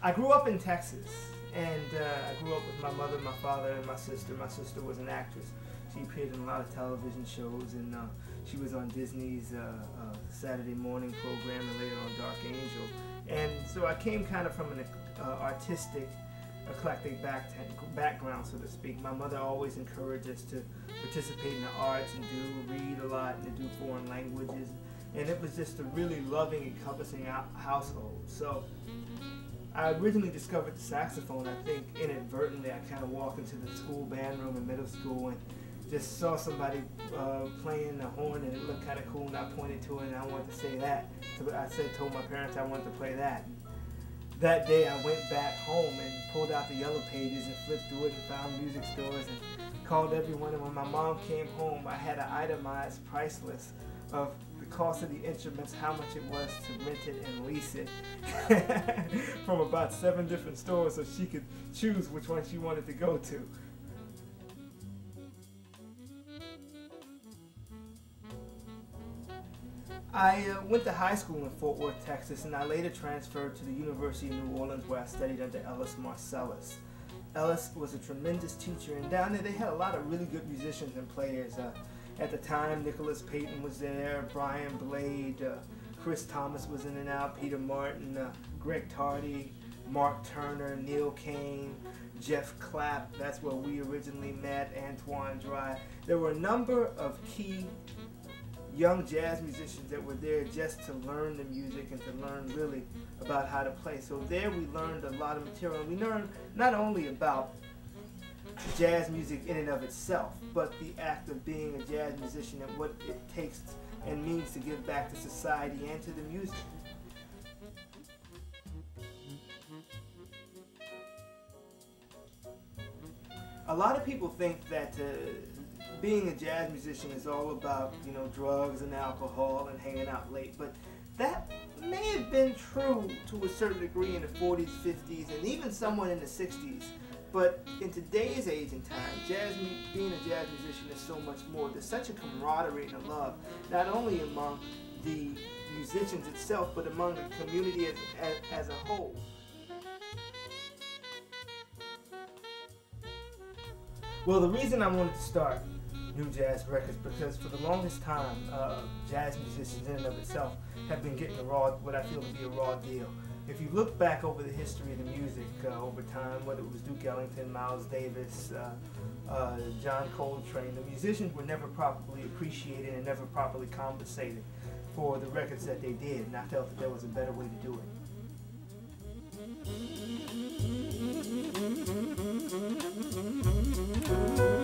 I grew up in Texas, and I grew up with my mother, my father, and my sister. My sister was an actress. She appeared in a lot of television shows, and she was on Disney's Saturday morning program and later on Dark Angel. And so I came kind of from an artistic, eclectic background, so to speak. My mother always encouraged us to participate in the arts and read a lot and to do foreign languages. And it was just a really loving, encompassing household. So I originally discovered the saxophone, I think, inadvertently. I kind of walked into the school band room in middle school and just saw somebody playing the horn, and it looked kind of cool, and I pointed to it and I wanted to say that. So told my parents I wanted to play that. That day I went back home and pulled out the yellow pages and flipped through it and found music stores and called everyone. And when my mom came home, I had an itemized price list of the cost of the instruments, how much it was to rent it and lease it from about 7 different stores, so she could choose which one she wanted to go to. I went to high school in Fort Worth, Texas, and I later transferred to the University of New Orleans, where I studied under Ellis Marsalis. Ellis was a tremendous teacher, and down there they had a lot of really good musicians and players. At the time, Nicholas Payton was there, Brian Blade, Chris Thomas was in and out, Peter Martin, Greg Tardy, Mark Turner, Neil Kane, Jeff Clapp, that's where we originally met, Antoine Dry. There were a number of key young jazz musicians that were there just to learn the music and to learn really about how to play. So there we learned a lot of material. We learned not only about jazz music in and of itself, but the act of being a jazz musician and what it takes and means to give back to society and to the music. A lot of people think that being a jazz musician is all about, drugs and alcohol and hanging out late, but that may have been true to a certain degree in the 40s, 50s, and even somewhat in the 60s. But in today's age and time, being a jazz musician is so much more. There's such a camaraderie and a love, not only among the musicians itself, but among the community as a whole. Well, the reason I wanted to start New Jazz Records, because for the longest time, jazz musicians in and of itself have been getting what I feel to be a raw deal. If you look back over the history of the music over time, whether it was Duke Ellington, Miles Davis, John Coltrane, the musicians were never properly appreciated and never properly compensated for the records that they did, and I felt that there was a better way to do it.